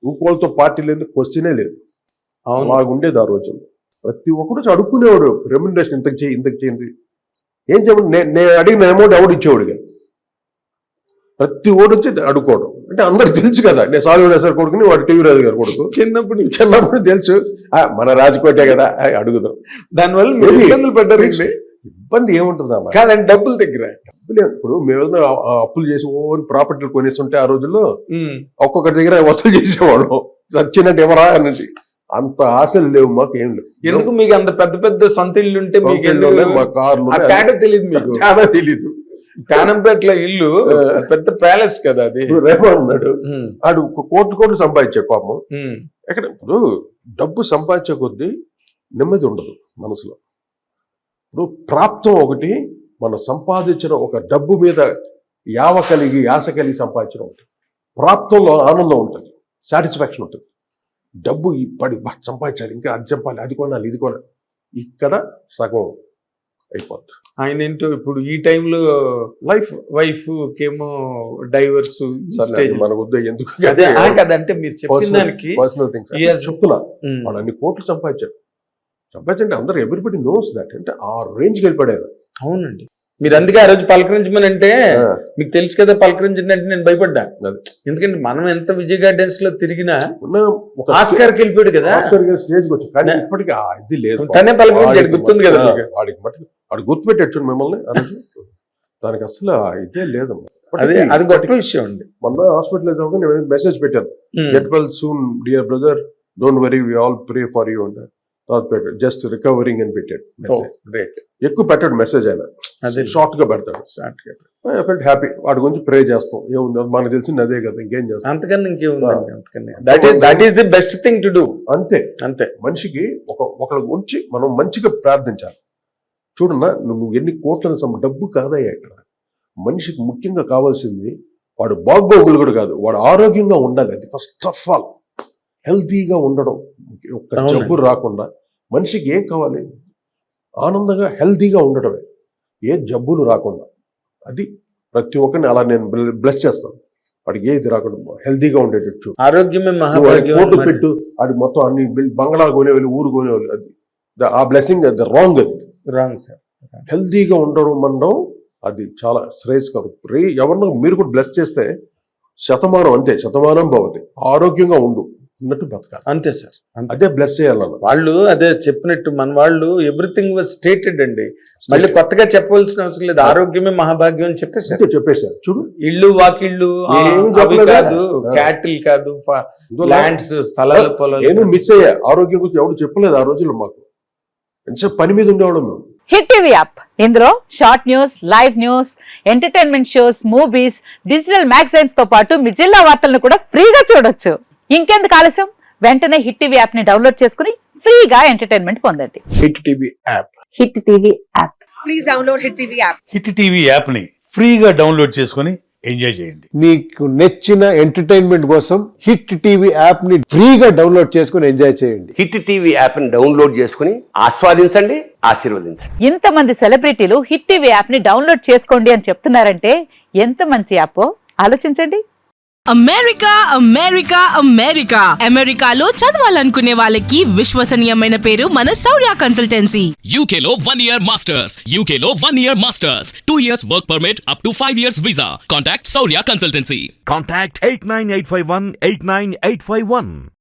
ఇంకోళ్ళతో party లేదు, క్వశ్చనే లేదు. అలాగుండేది ఆ రోజుల్లో. ప్రతి ఒక్కరు అడుక్కునేవాడు, రెమ్యునరేషన్ ఇంతకు చేయింది. ఏం చెప్పండి, నేను అడిగిన అమౌంట్ ఎవడు ఇచ్చేవాడుగా. ప్రతి ఓడి వచ్చి అడుక్కోవడం. అంటే అందరికి తెలుసు కదా, నేను సాల్వ్ సార్ కొడుకుని వాడు టీవీ రాజు గారు కొడుకు. చిన్నప్పుడు తెలుసు, మన రాజకోటే కదా అడుగుదాం. దానివల్ల మీరు ఇబ్బందులు పడ్డారు. ఇబ్బంది ఏముంటుంది అమ్మా, కాదండి డబ్బుల దగ్గర. ఇప్పుడు మేము ఏదైనా అప్పులు చేసి ఓన్ ప్రాపర్టీలు కొనేస్తుంటే ఆ రోజుల్లో ఒక్కొక్కటి దగ్గర వసూలు చేసేవాళ్ళం. వచ్చినట్టు ఎవరా అన్నది. అంత ఆశలు లేవు మాకు, ఏం లేవు. ఎందుకు మీకు అంత పెద్ద పెద్ద సొంత ఇల్లు ఉంటే మా కార్లు తెలియదు, మీకు చాలా తెలీదు. కానంపేటలో ఇల్లు పెద్ద ప్యాలెస్ కదా అది. రేపో ఉన్నాడు, ఆడు కోట్లు సంపాదించాడు పాపం. ఎక్కడ ఇప్పుడు డబ్బు సంపాదించే కొద్దీ నెమ్మది ఉండదు మనసులో. ఇప్పుడు ప్రాప్తం ఒకటి, మనం సంపాదించిన ఒక డబ్బు మీద యాస కలిగి సంపాదించడం ఒకటి. ప్రాప్తంలో ఆనందం ఉంటుంది, సాటిస్ఫాక్షన్ ఉంటుంది. డబ్బు పడి సంపాదించాలి, ఇంకా అది చంపాలి, అది కొనాలి, ఇది కొనాలి, ఇక్కడ సగం అయిపోతుంది. ఆయన ఏంటో ఇప్పుడు ఈ టైంలో వైఫ్ కేమో డైవర్స్ మన ఉద్యోగం ఎందుకు కదంటే మీరు చెప్పిన దానికి పర్సనల్ థింగ్స్ చెప్తున్నా. వాడు అన్ని కోట్లు సంపాదించండి అందరూ, ఎవ్రీబడి నోస్ దట్. అంటే ఆ రేంజ్కి వెళ్ళిపడారు. అవునండి, మీరు అందుకే ఆ రోజు పలకరించమని అంటే మీకు తెలుసు కదా, పలకరించండి అంటే నేను భయపడ్డా. ఎందుకంటే మనం ఎంత విజయ్ గార్డెన్స్ లో తిరిగినా ఆస్కార్కి వెళ్ళిపోయాడు కదా, స్టేజ్కి వచ్చి. కానీ ఇప్పటికీ ఇది లేదు, తనే పలకరించాడు, గుర్తుంది కదా వాడికి మట్టి. వాడు గుర్తుపెట్టాడు మిమ్మల్ని. దానికి అసలు ఇదే లేదు. అది గొప్ప విషయం అండి. మొన్న హాస్పిటల్ నేను మెసేజ్ పెట్టాను, get well soon dear brother, don't worry, we all pray for you అంటే జస్ట్ రికవరింగ్ అని పెట్టాడు. ఎక్కువ పెట్టాడు మెసేజ్, ఆయన షార్ట్ గా పెడతాడు. I felt happy. వాడి గురించి ప్రే చేస్తాం, ఏముంది మనకు తెలిసింది అదే కదా, ఇంకేం చేస్తాం. అంతకన్నా ఇంకేముంది, that is the best thing to do. అంతే మనిషికి ఒకళ్ళ గురించి మనం మంచిగా ప్రార్థించాలి. చూడన్నా, నువ్వు ఎన్ని కోట్ల డబ్బు కాదయ్యా ఇక్కడ. మనిషికి ముఖ్యంగా కావాల్సింది వాడు బాగోగులు కూడా కాదు, వాడు ఆరోగ్యంగా ఉండాలి. అది ఫస్ట్ ఆఫ్ ఆల్. హెల్తీగా ఉండడం, ఒక్క జబ్బు రాకుండా. మనిషికి ఏం కావాలి? ఆనందంగా హెల్తీగా ఉండటమే, ఏ జబ్బులు రాకుండా. అది ప్రతి ఒక్కరిని అలా నేను బ్లెస్ చేస్తాను. వాడికి ఏది రాకుండా హెల్తీగా ఉండేటట్టు. ఆరోగ్యమే కోట్లు పెట్టు, అది మొత్తం అన్ని బంగ్లా కొనేవాళ్ళు, ఊరు కొనేవాళ్ళు. అది ఆ బ్లెస్సింగ్ అది రాంగ్ సార్. హెల్తీగా ఉండడం అది చాలా శ్రేయస్కరం. ఎవరన్నా మీరు కూడా బ్లెస్ చేస్తే శతమానం, అంతే శతమానం భవతి. ఆరోగ్యంగా ఉండు ఉన్నట్టు బతకాలి, అంతే సార్. అదే బ్లెస్ చేయాలన్న వాళ్ళు. అదే చెప్పినట్టు మన వాళ్ళు ఎవ్రీథింగ్ వాజ్ స్టేటెడ్ అండి. మళ్ళీ కొత్తగా చెప్పవలసిన అవసరం లేదు. ఆరోగ్యమే మహాభాగ్యం అని చెప్పేశారు. చూడు, ఇల్లు వాకిళ్ళు కాదు, క్యాటిల్ కాదు, ల్యాండ్స్, స్థలాలు, పొలాలు. నేను మిస్ అయ్యా. ఆరోగ్యం గురించి ఎవరు చెప్పలేదు ఆ రోజుల్లో మాకు. ఎంతసేపు పని మీద ఉండేవాళ్ళం మేము. హిట్ టీవీ యాప్, ఇందులో short news, live news, entertainment shows, movies, digital magazines తో పాటు మీ జిల్లా వార్తలను కూడా ఫ్రీగా చూడొచ్చు. ఇంకెందుకు ఆలస్యం, వెంటనే హిట్ టీవీ యాప్ ని డౌన్లోడ్ చేసుకుని ఫ్రీగా ఎంటర్టైన్మెంట్ పొందండి. Hit TV app. Hit TV app. Please download hit TV app. Hit TV app ని ఫ్రీగా డౌన్లోడ్ చేసుకుని ఎంజాయ్ చేయండి. మీకు నచ్చిన ఎంటర్టైన్మెంట్ కోసం హిట్ టీవీ యాప్ ని ఫ్రీగా డౌన్లోడ్ చేసుకుని ఎంజాయ్ చేయండి. హిట్ టీవీ యాప్ ని డౌన్లోడ్ చేసుకుని ఆస్వాదించండి, ఆశీర్వదించండి. ఇంతమంది సెలబ్రిటీలు హిట్ టీవీ యాప్ ని డౌన్లోడ్ చేసుకోండి అని చెప్తున్నారంటే ఎంత మంచి యాప్ ఆలోచించండి. అమెరికాలో చదవాలనుకునే వాళ్ళకి విశ్వసనీయమైన పేరు మన శౌర్య కన్సల్టెన్సీ. UK లో 1 year masters, UK లో 1 year masters, 2 years work permit up to 5 years visa. Contact Saurya Consultancy. Contact 89851 89851.